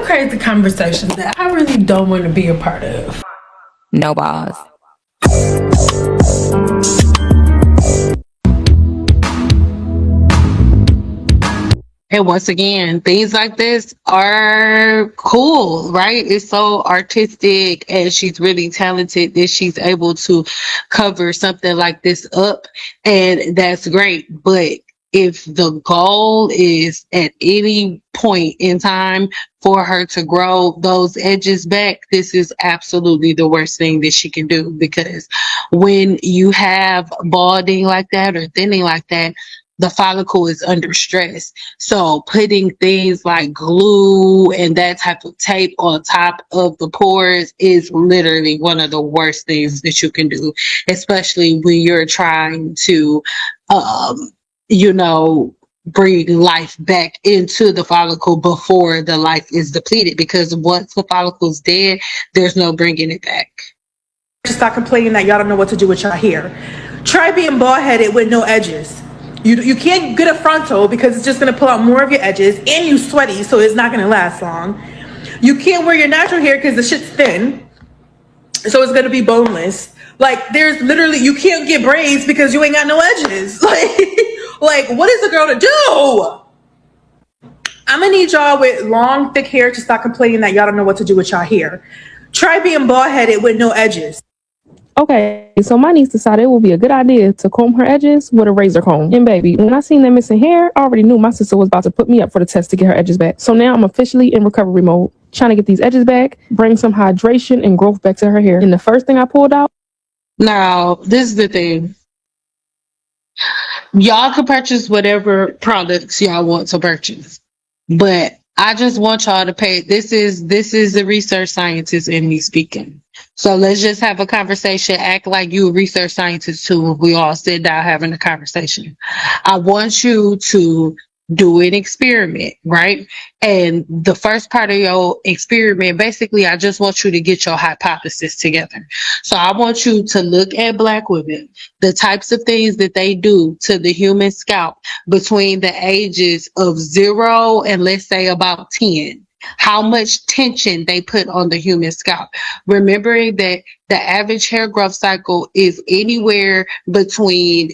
crazy conversations that I really don't want to be a part of. No balls. And once again, things like this are cool, right? It's so artistic and she's really talented that she's able to cover something like this up. And that's great. But if the goal is at any point in time for her to grow those edges back, this is absolutely the worst thing that she can do, because when you have balding like that or thinning like that, the follicle is under stress. So putting things like glue and that type of tape on top of the pores is literally one of the worst things that you can do, especially when you're trying to, bring life back into the follicle before the life is depleted. Because once the follicle's dead, there's no bringing it back. Stop complaining that y'all don't know what to do with your hair. Try being bald-headed with no edges. You can't get a frontal because it's just going to pull out more of your edges, and you sweaty, so it's not going to last long. You can't wear your natural hair because the shit's thin, so it's going to be boneless. Like, there's literally, you can't get braids because you ain't got no edges. Like what is a girl to do? I'm going to need y'all with long, thick hair to stop complaining that y'all don't know what to do with your hair. Try being bald-headed with no edges. Okay, so my niece decided it would be a good idea to comb her edges with a razor comb. And baby, when I seen that missing hair, I already knew my sister was about to put me up for the test to get her edges back. So now I'm officially in recovery mode, trying to get these edges back, bring some hydration and growth back to her hair. And the first thing I pulled out. Now, this is the thing. Y'all can purchase whatever products y'all want to purchase, but I just want y'all to pay. This is the research scientist in me speaking. So let's just have a conversation. Act like you a research scientist too. If we all sit down having a conversation, I want you to do an experiment, right? And the first part of your experiment, basically, I just want you to get your hypothesis together. So I want you to look at Black women, the types of things that they do to the human scalp between the ages of 0 and let's say about 10. How much tension they put on the human scalp. Remembering that the average hair growth cycle is anywhere between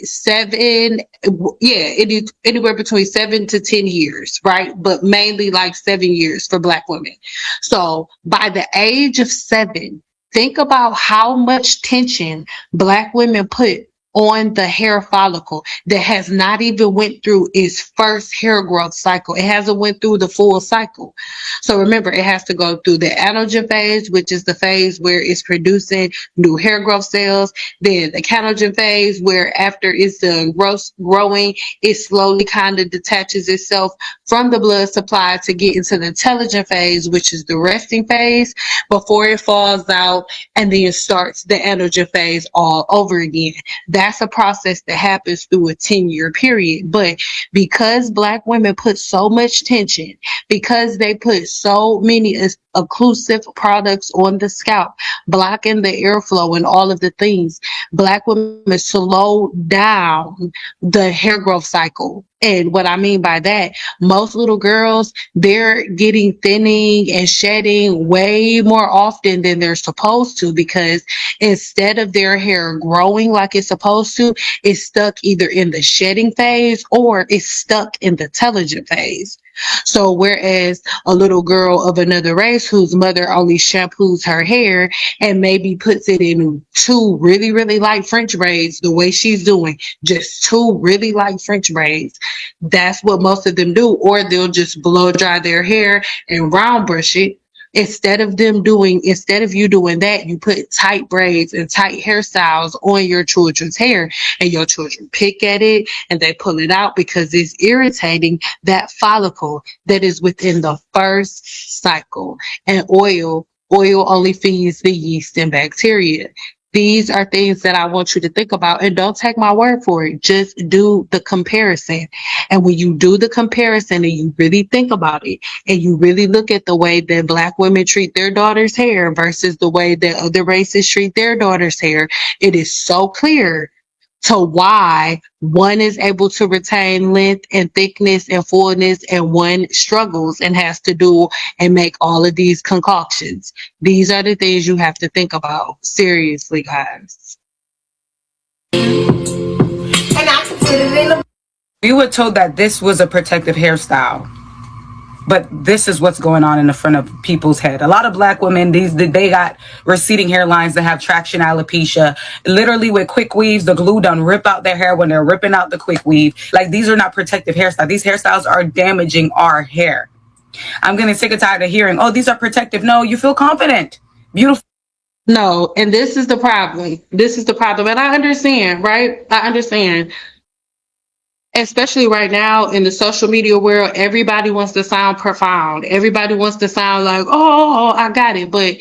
anywhere between 7 to 10 years, right? But mainly like 7 years for Black women. So by the age of 7, think about how much tension Black women put on the hair follicle that has not even went through its first hair growth cycle. It hasn't went through the full cycle. So remember, it has to go through the anagen phase, which is the phase where it's producing new hair growth cells. Then the canogen phase, where after it's done growing, it slowly kind of detaches itself from the blood supply to get into the telogen phase, which is the resting phase, before it falls out and then starts the anagen phase all over again. That's a process that happens through a 10-year period. But because Black women put so much tension, because they put so many occlusive products on the scalp, blocking the airflow and all of the things, Black women slow down the hair growth cycle. And what I mean by that, most little girls, they're getting thinning and shedding way more often than they're supposed to, because instead of their hair growing like it's supposed to, it's stuck either in the shedding phase or it's stuck in the telogen phase. So whereas a little girl of another race whose mother only shampoos her hair and maybe puts it in 2 really, really light French braids, the way she's doing, just 2 really light French braids, that's what most of them do. Or they'll just blow dry their hair and round brush it. Instead of you doing that, you put tight braids and tight hairstyles on your children's hair, and your children pick at it and they pull it out because it's irritating that follicle that is within the first cycle. And oil only feeds the yeast and bacteria. These are things that I want you to think about, and don't take my word for it. Just do the comparison. And when you do the comparison and you really think about it and you really look at the way that Black women treat their daughters' hair versus the way that other races treat their daughters' hair, it is so clear to why one is able to retain length and thickness and fullness and one struggles and has to do and make all of these concoctions. These are the things you have to think about. Seriously, guys. We were told that this was a protective hairstyle, but this is what's going on in the front of people's head. A lot of black women, they got receding hairlines that have traction alopecia. Literally with quick weaves, the glue done rip out their hair when they're ripping out the quick weave. Like, these are not protective hairstyles. These hairstyles are damaging our hair. I'm getting sick and tired of hearing, oh, these are protective. No, you feel confident. Beautiful. No, and this is the problem. This is the problem. And I understand, right? I understand. Especially right now in the social media world, everybody wants to sound profound. Everybody wants to sound like, oh, I got it. But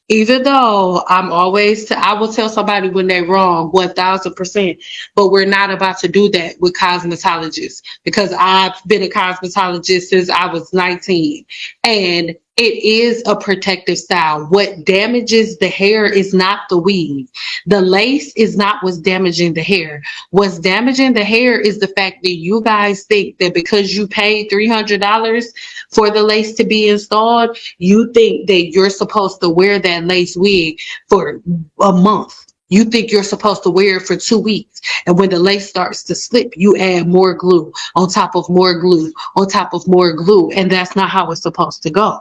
even though I will tell somebody when they're wrong, 1000%. But we're not about to do that with cosmetologists, because I've been a cosmetologist since I was 19. And it is a protective style. What damages the hair is not the weave. The lace is not what's damaging the hair. What's damaging the hair is the fact that you guys think that because you paid $300 for the lace to be installed, you think that you're supposed to wear that lace wig for a month. You think you're supposed to wear it for 2 weeks. And when the lace starts to slip, you add more glue on top of more glue on top of more glue. And that's not how it's supposed to go.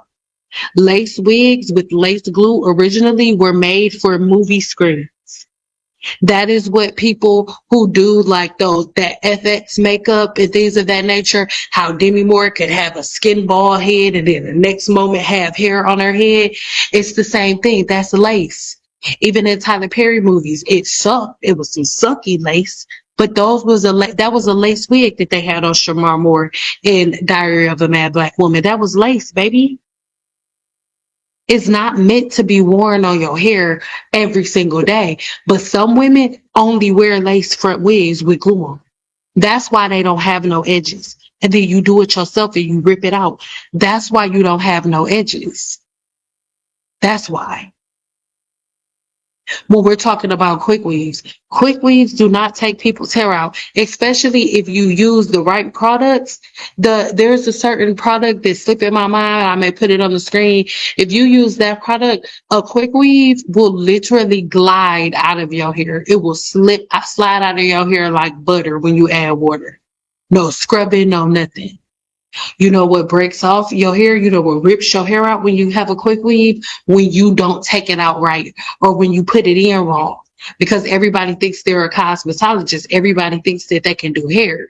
Lace wigs with lace glue originally were made for movie screens. That is what people who do like that FX makeup and things of that nature, how Demi Moore could have a skin bald head and then the next moment have hair on her head. It's the same thing. That's lace. Even in Tyler Perry movies, it sucked. It was some sucky lace. But that was a lace wig that they had on Shamar Moore in Diary of a Mad Black Woman. That was lace, baby. It's not meant to be worn on your hair every single day. But some women only wear lace front wigs with glue on. That's why they don't have no edges. And then you do it yourself and you rip it out. That's why you don't have no edges. That's why. When we're talking about quick weaves do not take people's hair out, especially if you use the right products. There's a certain product that's slipping my mind. I may put it on the screen. If you use that product, a quick weave will literally glide out of your hair. It will slide out of your hair like butter when you add water. No scrubbing, no nothing. You know what breaks off your hair? You know what rips your hair out when you have a quick weave? When you don't take it out right, or when you put it in wrong. Because everybody thinks they're a cosmetologist. Everybody thinks that they can do hair.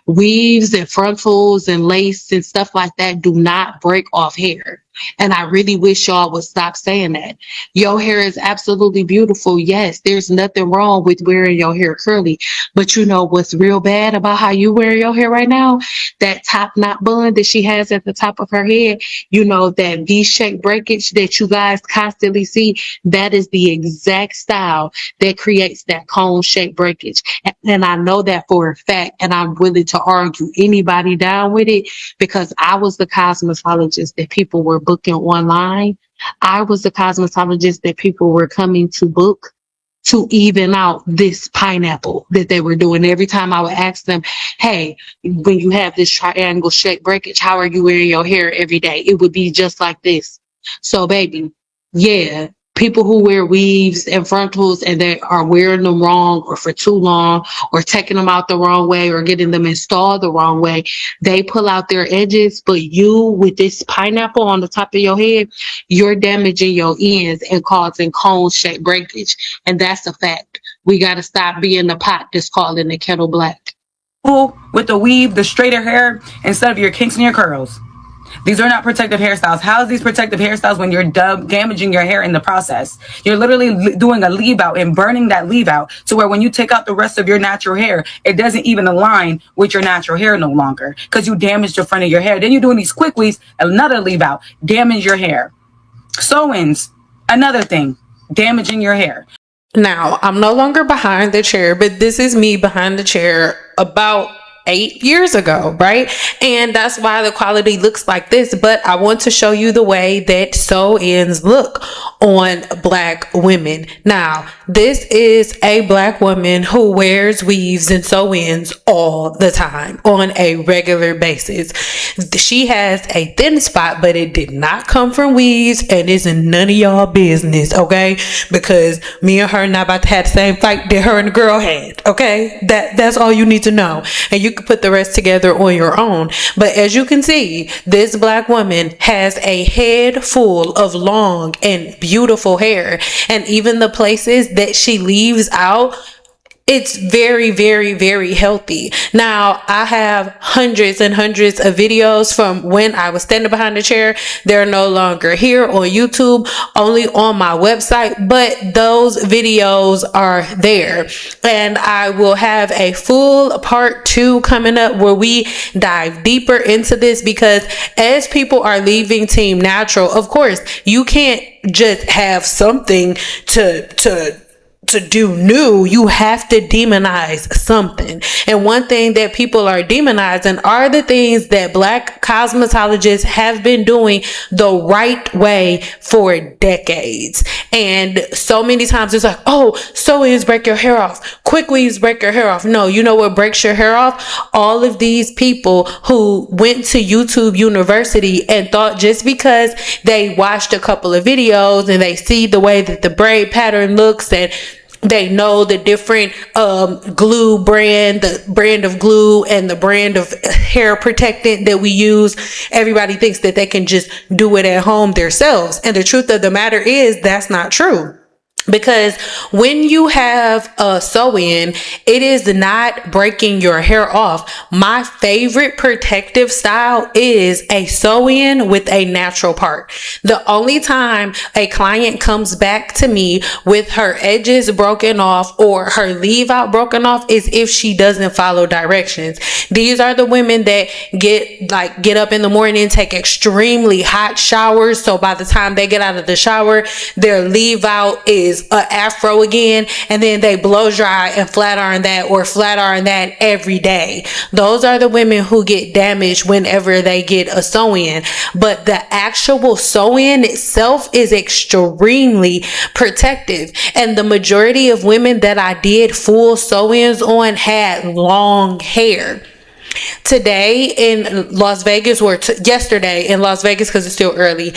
Weaves and frontals and lace and stuff like that do not break off hair. And I really wish y'all would stop saying that. Your hair is absolutely beautiful. Yes, there's nothing wrong with wearing your hair curly. But you know what's real bad about how you wear your hair right now? That top knot bun that she has at the top of her head, you know, that V-shaped breakage that you guys constantly see, that is the exact style that creates that cone-shaped breakage. And I know that for a fact, and I'm willing to argue anybody down with it, because I was the cosmetologist that people were booking online. I was the cosmetologist that people were coming to book to even out this pineapple that they were doing. Every time I would ask them, hey, when you have this triangle shaped breakage, how are you wearing your hair every day? It would be just like this. So baby, yeah, people who wear weaves and frontals and they are wearing them wrong or for too long or taking them out the wrong way or getting them installed the wrong way, they pull out their edges. But you, with this pineapple on the top of your head, you're damaging your ends and causing cone-shaped breakage. And that's a fact. We got to stop being the pot that's calling the kettle black. With the weave, the straighter hair, instead of your kinks and your curls. These are not protective hairstyles. How is these protective hairstyles when you're damaging your hair in the process? You're literally doing a leave out and burning that leave out to where when you take out the rest of your natural hair, it doesn't even align with your natural hair no longer because you damaged the front of your hair. Then you're doing these quick weaves, another leave out, damage your hair. Sew-ins, another thing, damaging your hair. Now, I'm no longer behind the chair, but this is me behind the chair about 8 years ago, right? And that's why the quality looks like this. But I want to show you the way that sew-ins look on Black women. Now, this is a Black woman who wears weaves and sew-ins all the time on a regular basis. She has a thin spot, but it did not come from weaves, and it's none of y'all business, okay? Because me and her not about to have the same fight that her and the girl had, okay? That's all you need to know, and you can put the rest together on your own. But as you can see, this Black woman has a head full of long and beautiful hair, and even the places that she leaves out, it's very, very, very healthy. Now, I have hundreds and hundreds of videos from when I was standing behind the chair. They're no longer here on YouTube, only on my website, but those videos are there. And I will have a full part 2 coming up where we dive deeper into this, because as people are leaving Team Natural, of course, you can't just have something to do new. You have to demonize something. And one thing that people are demonizing are the things that Black cosmetologists have been doing the right way for decades. And so many times it's like, oh, sew-ins break your hair off, quick weaves break your hair off. No, you know what breaks your hair off? All of these people who went to YouTube University and thought just because they watched a couple of videos and they see the way that the braid pattern looks, and they know the different glue brand, the brand of glue and the brand of hair protectant that we use, everybody thinks that they can just do it at home themselves. And the truth of the matter is that's not true. Because when you have a sew-in, it is not breaking your hair off. My favorite protective style is a sew-in with a natural part. The only time a client comes back to me with her edges broken off or her leave out broken off is if she doesn't follow directions. These are the women that get up in the morning, take extremely hot showers. So by the time they get out of the shower, their leave out is a afro again, and then they blow dry and flat iron that or flat iron that every day. Those are the women who get damaged whenever they get a sew-in. But the actual sew-in itself is extremely protective, and the majority of women that I did full sew-ins on had long hair. Today in Las Vegas, or yesterday in Las Vegas, because it's still early,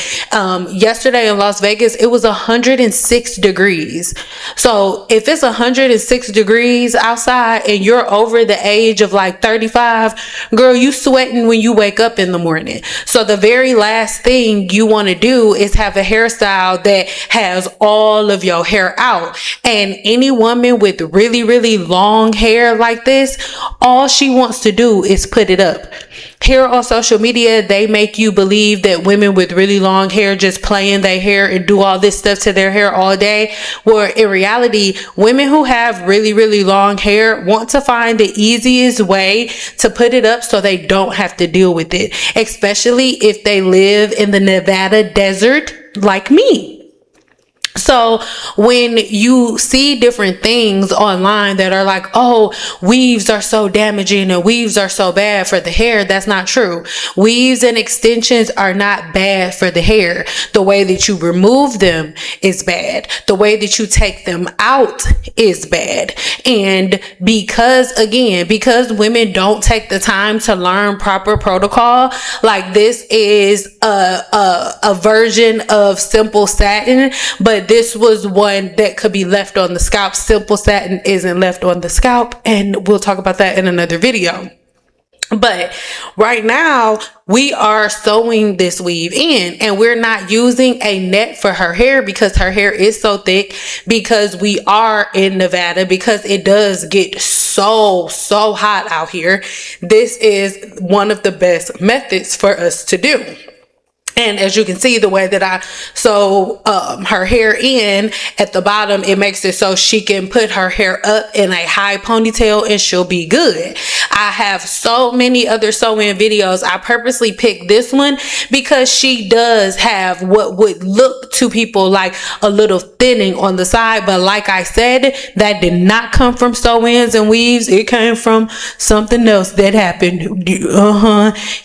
yesterday in Las Vegas, it was 106 degrees. So if it's 106 degrees outside and you're over the age of like 35, girl, you sweating when you wake up in the morning. So the very last thing you want to do is have a hairstyle that has all of your hair out. And any woman with really, really long hair like this, all she wants to do is put it up. Here on social media, they make you believe that women with really long hair just play in their hair and do all this stuff to their hair all day. Where in reality, women who have really, really long hair want to find the easiest way to put it up so they don't have to deal with it, especially if they live in the Nevada desert like me. So when you see different things online that are like, oh, weaves are so damaging and weaves are so bad for the hair, that's not true. Weaves and extensions are not bad for the hair. The way that you remove them is bad. The way that you take them out is bad. And because women don't take the time to learn proper protocol, like this is a version of Simple Satin, but this was one that could be left on the scalp. Simple Satin isn't left on the scalp, and we'll talk about that in another video. But right now we are sewing this weave in, and we're not using a net for her hair because her hair is so thick, because we are in Nevada, because it does get so hot out here. This is one of the best methods for us to do. And as you can see, the way that I sew her hair in at the bottom, it makes it so she can put her hair up in a high ponytail and she'll be good. I have so many other sew-in videos. I purposely picked this one because she does have what would look to people like a little thinning on the side. But like I said, that did not come from sew-ins and weaves. It came from something else that happened.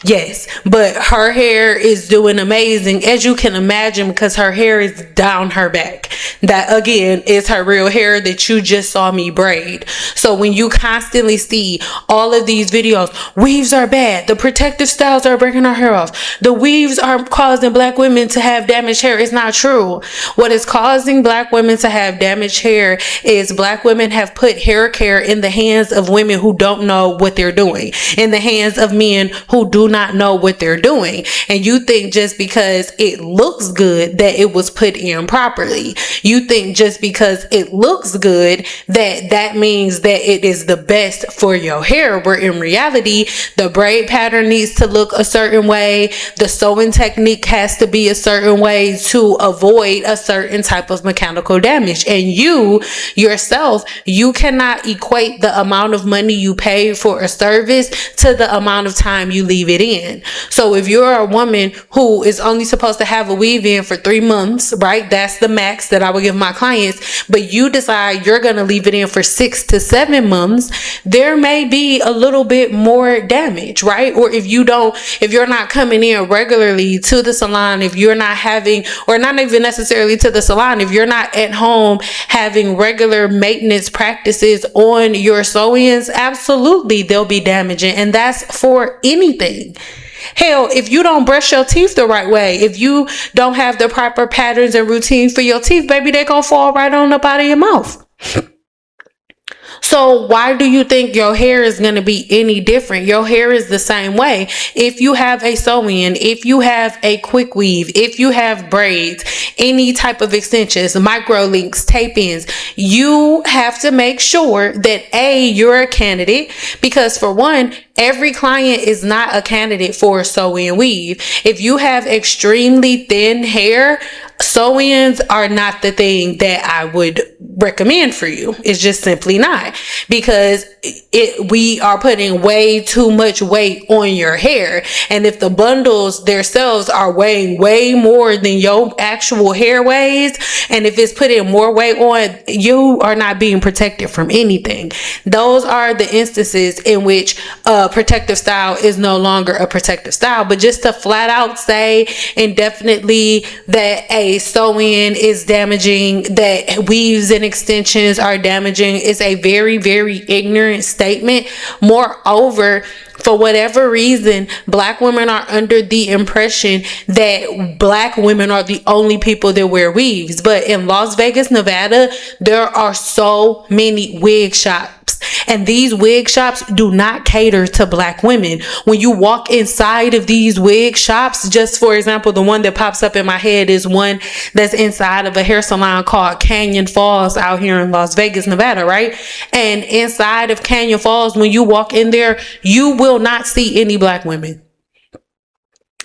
Yes. But her hair is doing amazing, as you can imagine, because her hair is down her back. That again is her real hair that you just saw me braid. So when you constantly see all of these videos, weaves are bad, the protective styles are breaking our hair off, the weaves are causing black women to have damaged hair, it's not true. What is causing black women to have damaged hair is black women have put hair care in the hands of women who don't know what they're doing, in the hands of men who do not know what they're doing. And you think just because it looks good that it was put in properly. You think just because it looks good that means that it is the best for your hair, where in reality the braid pattern needs to look a certain way, the sewing technique has to be a certain way to avoid a certain type of mechanical damage. And you yourself, you cannot equate the amount of money you pay for a service to the amount of time you leave it in. So if you're a woman who is only supposed to have a weave in for 3 months, right? That's the max that I would give my clients. But you decide you're going to leave it in for 6 to 7 months, there may be a little bit more damage, right? Or if you're not coming in regularly to the salon, if you're not having, or not even necessarily to the salon, if you're not at home having regular maintenance practices on your sew-ins, absolutely they'll be damaging. And that's for anything. Hell, if you don't brush your teeth the right way, if you don't have the proper patterns and routine for your teeth, baby, they gonna fall right on up out of your mouth. So why do you think your hair is going to be any different? Your hair is the same way. If you have a sew-in, if you have a quick weave, if you have braids, any type of extensions, micro links, tape-ins, you have to make sure that you're a candidate, because for one, every client is not a candidate for a sew-in weave. If you have extremely thin hair, sew-ins are not the thing that I would recommend for you. It's just simply not, because we are putting way too much weight on your hair. And if the bundles themselves are weighing way more than your actual hair weighs, and if it's putting more weight on, you are not being protected from anything. Those are the instances in which a protective style is no longer a protective style. But just to flat out say indefinitely that a sew-in is damaging, that weaves and extensions are damaging, is a very, very ignorant statement. Moreover, for whatever reason, black women are under the impression that black women are the only people that wear weaves. But in Las Vegas, Nevada, there are so many wig shops, and these wig shops do not cater to black women. When you walk inside of these wig shops, just for example, the one that pops up in my head is one that's inside of a hair salon called Canyon Falls out here in Las Vegas, Nevada, right? And inside of Canyon Falls, when you walk in there, you will not see any black women.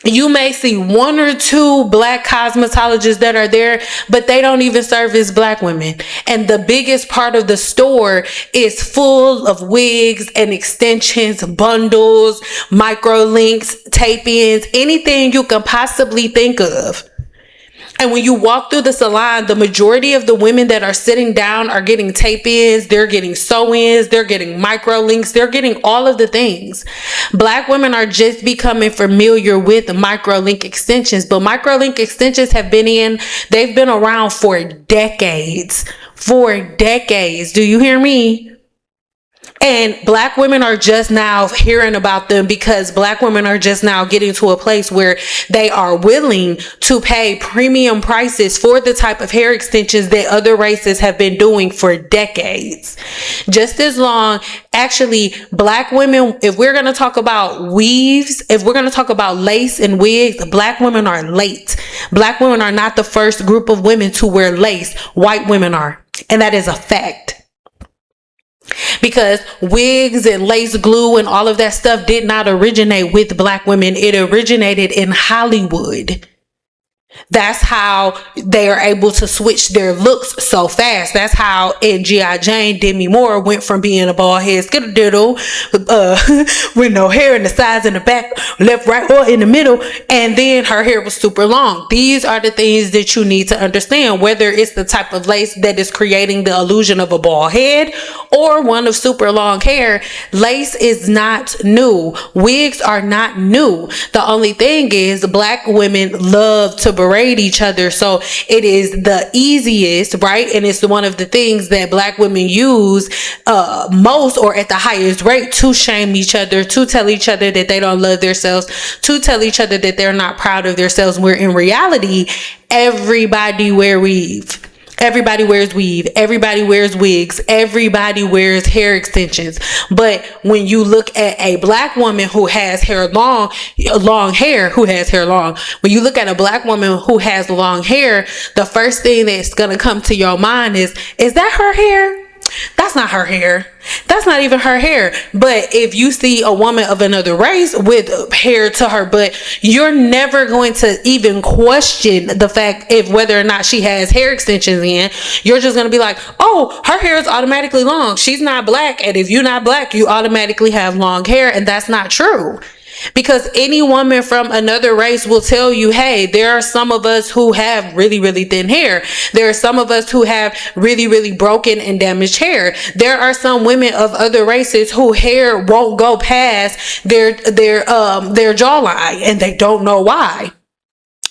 You may see 1 or 2 black cosmetologists that are there, but they don't even service black women. And the biggest part of the store is full of wigs and extensions, bundles, micro links, tape-ins, anything you can possibly think of. And when you walk through the salon, the majority of the women that are sitting down are getting tape-ins, they're getting sew-ins, they're getting micro links, they're getting all of the things. Black women are just becoming familiar with micro link extensions, but micro link extensions they've been around for decades. For decades. Do you hear me? And black women are just now hearing about them because black women are just now getting to a place where they are willing to pay premium prices for the type of hair extensions that other races have been doing for decades. Just as long, actually, black women, if we're going to talk about weaves, if we're going to talk about lace and wigs, black women are late. Black women are not the first group of women to wear lace. White women are. And that is a fact. Because wigs and lace glue and all of that stuff did not originate with black women. It originated in Hollywood. That's how they are able to switch their looks so fast. That's how in G.I. Jane, Demi Moore went from being a bald head skiddle with no hair in the sides and the back, left, right, or in the middle, and then her hair was super long. These are the things that you need to understand, whether it's the type of lace that is creating the illusion of a bald head or one of super long hair. Lace is not new. Wigs are not new. The only thing is black women love to berate each other, so it is the easiest, right? And it's one of the things that black women use most or at the highest rate to shame each other, to tell each other that they don't love themselves, to tell each other that they're not proud of themselves, where in reality everybody wears weave. Everybody wears weave. Everybody wears wigs. Everybody wears hair extensions. But when you look at a black woman who has long hair, when you look at a black woman who has long hair, the first thing that's going to come to your mind is that her hair? That's not her hair. That's not even her hair. But if you see a woman of another race with hair to her butt, you're never going to even question the fact if whether or not she has hair extensions in. You're just going to be like, oh, her hair is automatically long. She's not black. And if you're not black, you automatically have long hair. And that's not true. Because any woman from another race will tell you, hey, there are some of us who have really, really thin hair. There are some of us who have really, really broken and damaged hair. There are some women of other races who hair won't go past their jawline and they don't know why.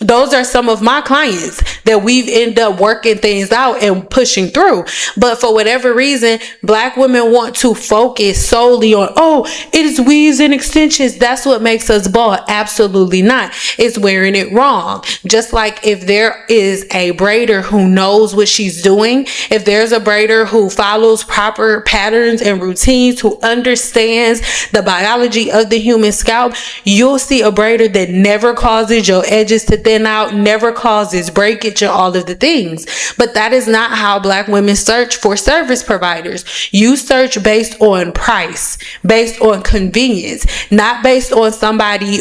Those are some of my clients that we've ended up working things out and pushing through. But for whatever reason, black women want to focus solely on, oh, it is weaves and extensions. That's what makes us bald. Absolutely not. It's wearing it wrong. Just like if there is a braider who knows what she's doing, if there's a braider who follows proper patterns and routines, who understands the biology of the human scalp, you'll see a braider that never causes your edges to thin out, never causes breakage and all of the things. But that is not how black women search for service providers. You search based on price, based on convenience, not based on somebody,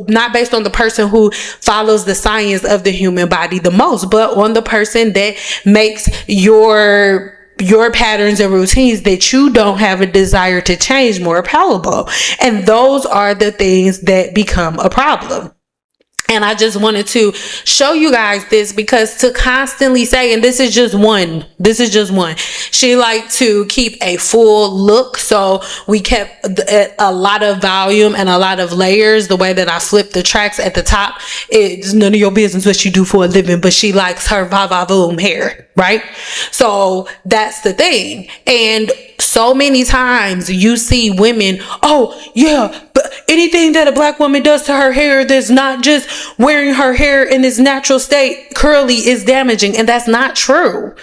not based on the person who follows the science of the human body the most, but on the person that makes your patterns and routines that you don't have a desire to change more palatable. And those are the things that become a problem. And I just wanted to show you guys this because to constantly say, and this is just one, she liked to keep a full look. So we kept a lot of volume and a lot of layers. The way that I flipped the tracks at the top, it's none of your business what you do for a living, but she likes her va-va-voom hair, right? So that's the thing. And so many times you see women, oh yeah, but anything that a black woman does to her hair that's not just wearing her hair in its natural state curly is damaging. And that's not true.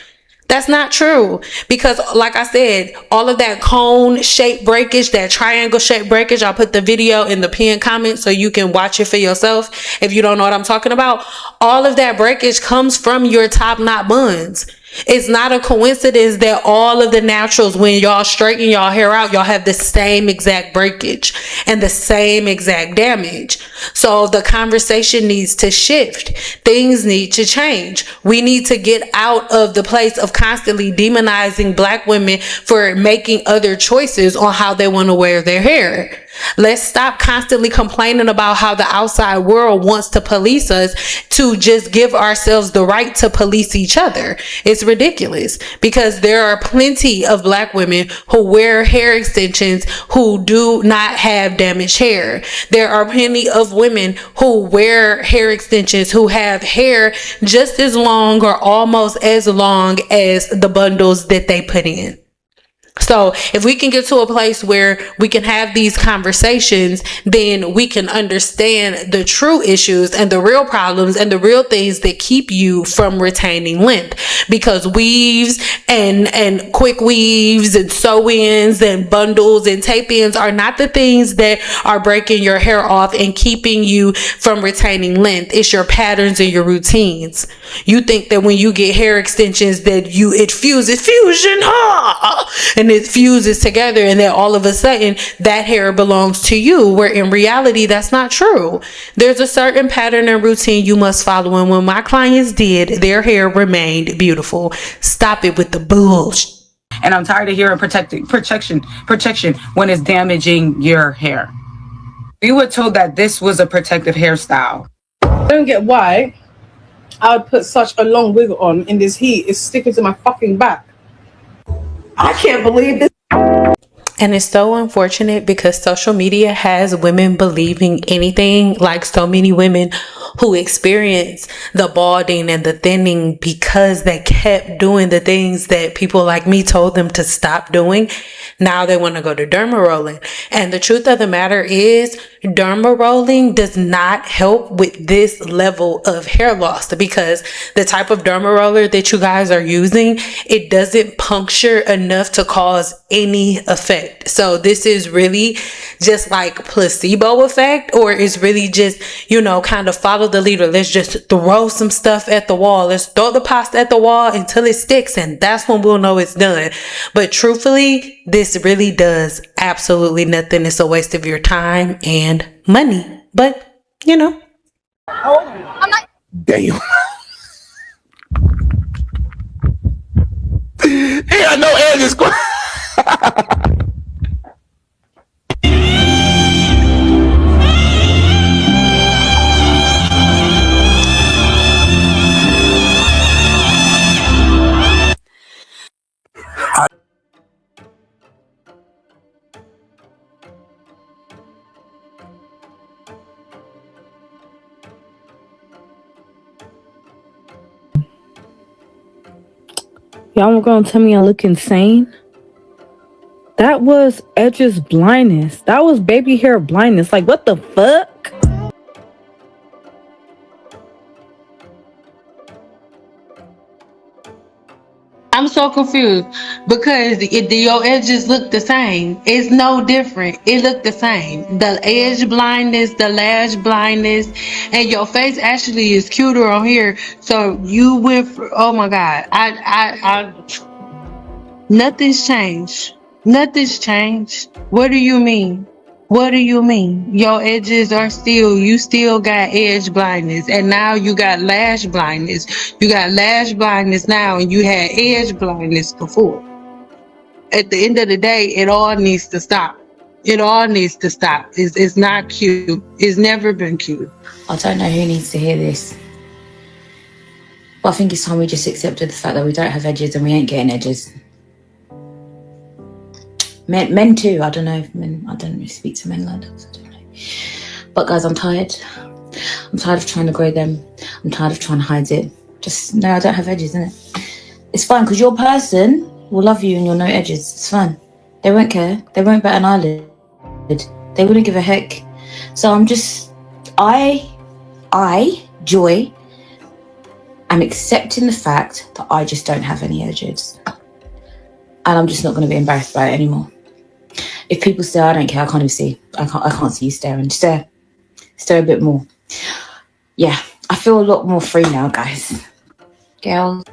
That's not true. Because like I said, all of that cone shape breakage, that triangle shape breakage, I'll put the video in the pinned comment so you can watch it for yourself if you don't know what I'm talking about. All of that breakage comes from your top knot buns. It's not a coincidence that all of the naturals, when y'all straighten y'all hair out, y'all have the same exact breakage and the same exact damage. So the conversation needs to shift. Things need to change. We need to get out of the place of constantly demonizing black women for making other choices on how they want to wear their hair. Let's stop constantly complaining about how the outside world wants to police us to just give ourselves the right to police each other. It's ridiculous because there are plenty of black women who wear hair extensions who do not have damaged hair. There are plenty of women who wear hair extensions who have hair just as long or almost as long as the bundles that they put in. So if we can get to a place where we can have these conversations, then we can understand the true issues and the real problems and the real things that keep you from retaining length. Because weaves and quick weaves and sew-ins and bundles and tape-ins are not the things that are breaking your hair off and keeping you from retaining length. It's your patterns and your routines. You think that when you get hair extensions that it fuses fusion, and and it fuses together, and then all of a sudden that hair belongs to you, where in reality that's not true. There's a certain pattern and routine you must follow, and when my clients did, their hair remained beautiful. Stop it with the bullshit. And I'm tired of hearing protection when it's damaging your hair. We were told that this was a protective hairstyle. I don't get why I would put such a long wig on in this heat. It's sticking to my fucking back. I can't believe this. And it's so unfortunate because social media has women believing anything, like so many women who experience the balding and the thinning because they kept doing the things that people like me told them to stop doing. Now they want to go to derma rolling. And the truth of the matter is, derma rolling does not help with this level of hair loss, because the type of derma roller that you guys are using, it doesn't puncture enough to cause any effect. So this is really just like placebo effect, or it's really just, kind of follow the leader. Let's just throw some stuff at the wall. Let's throw the pasta at the wall until it sticks, and that's when we'll know it's done. But truthfully, this really does absolutely nothing. It's a waste of your time and money. But, Damn. Yeah, no edges. Y'all gonna tell me I look insane? That was Edge's blindness. That was baby hair blindness. Like, what the fuck? I'm so confused because your edges look the same. It's no different. It look the same. The edge blindness, the lash blindness, and your face actually is cuter on here. So you went for, oh my God. Nothing's changed. Nothing's changed. What do you mean? What do you mean? Your edges are you still got edge blindness, and now you got lash blindness. You got lash blindness now, and you had edge blindness before. At the end of the day, it all needs to stop. It all needs to stop. It's not cute. It's never been cute. I don't know who needs to hear this, but I think it's time we just accepted the fact that we don't have edges and we ain't getting edges. Men too. I don't know if men. I don't really speak to men like that. I don't know. But guys, I'm tired. I'm tired of trying to grow them. I'm tired of trying to hide it. Just no, I don't have edges, innit? It's fine because your person will love you and you'll no edges. It's fine. They won't care. They won't bat an eyelid. They wouldn't give a heck. So I'm just, Joy, I'm accepting the fact that I just don't have any edges. And I'm just not going to be embarrassed by it anymore. If people stare, I don't care. I can't even see. I can't see you staring. Stare a bit more. Yeah, I feel a lot more free now, guys. Girls.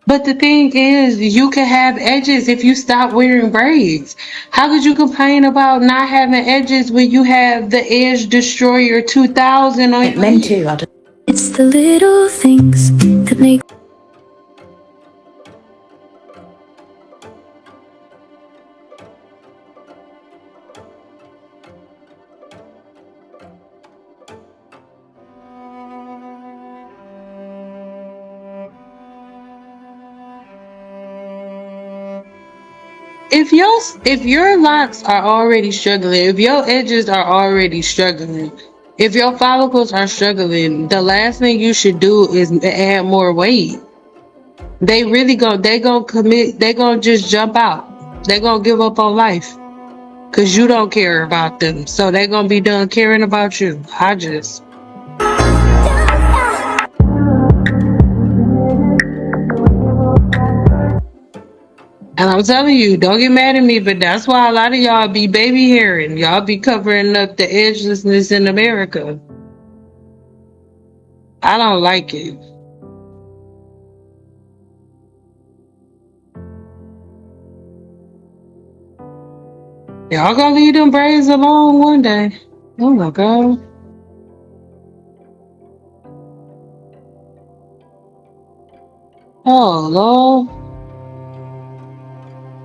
But the thing is, you can have edges if you stop wearing braids. How could you complain about not having edges when you have the Edge Destroyer 2000 on your Men too. I don't. It's the little things that make if your locks are already struggling, if your edges are already struggling, if your follicles are struggling, the last thing you should do is add more weight. They gonna just jump out. They gonna give up on life because you don't care about them. So they gonna be done caring about you. And I'm telling you, don't get mad at me, but that's why a lot of y'all be baby hairing. Y'all be covering up the edgelessness in America. I don't like it. Y'all gonna leave them braids alone one day. Oh my God. Oh Lord.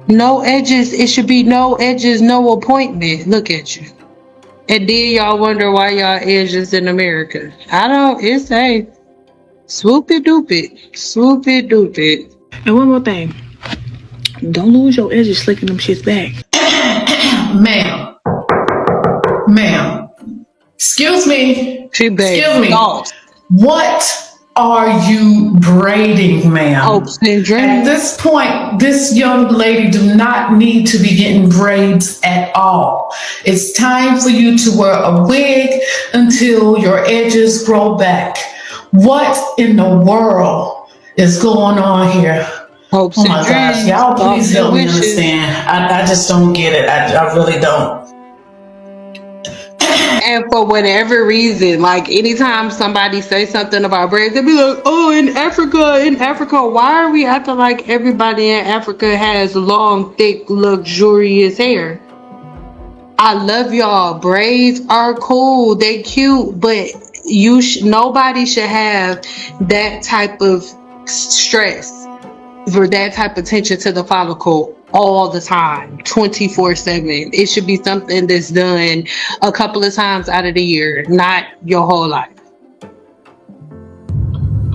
No edges. It should be no edges, no appointment. Look at you. And then y'all wonder why y'all edges in America. It's a swoop it doop it. Swoop it doop it. And one more thing. Don't lose your edges slicking them shits back. Ma'am, excuse me. Excuse me. What are you braiding, ma'am? Hopes and dreams. At this point, this young lady do not need to be getting braids at all. It's time for you to wear a wig until your edges grow back. What in the world is going on here? Hopes oh my and gosh, dreams, y'all please help me wishes. understand. I just don't get it. I really don't. And for whatever reason, like anytime somebody say something about braids, they be like, oh, in Africa, why are we acting like everybody in Africa has long, thick, luxurious hair? I love y'all. Braids are cool. They cute, but nobody should have that type of stress for that type of attention to the follicle all the time, 24/7. It should be something that's done a couple of times out of the year, not your whole life.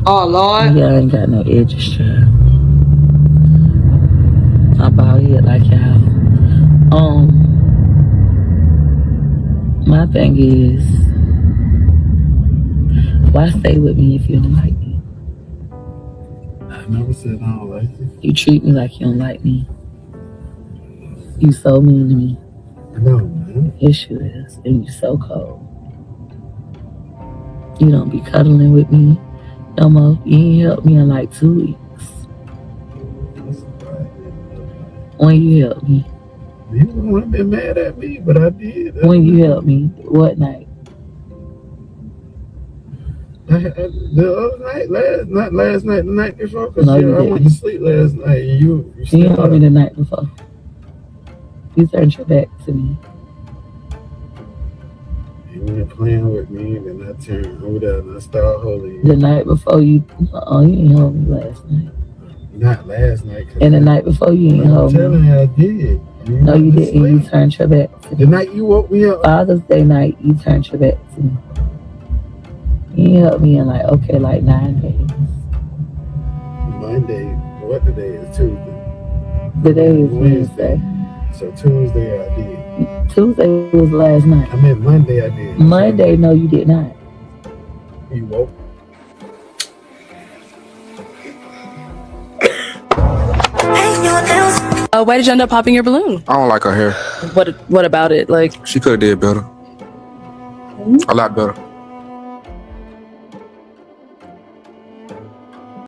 Oh Lord. Yeah, I ain't got no edges, child. I'm out here like y'all. My thing is, why stay with me if you don't like me? I never said I don't like you. You treat me like you don't like me. You so mean to me. No, man. Yes, you is. And you so cold. You don't be cuddling with me no more. You ain't helped me in like 2 weeks. When you helped me? You wouldn't been mad at me, but I did. When you helped me? What night? The other night, not last night, the night before. Cause No, you I went to sleep last night, and you didn't help me the night before. You turned your back to me. You went playing with me, and then I turned over there and I started holding you. The night before you didn't hold me last night. Not last night. And the night before you didn't hold me. I'm telling you, I did. No, you didn't. You turned your back to me. The night you woke me up. Father's Day night, you turned your back to me. You helped me in like 9 days. Monday, what the day is? Tuesday. The day is Wednesday. So Tuesday I did. Tuesday was last night. I meant Monday I did. Monday, no, you did not. You woke. Why did you end up popping your balloon? I don't like her hair. What about it? Like, She could have did better. A lot better.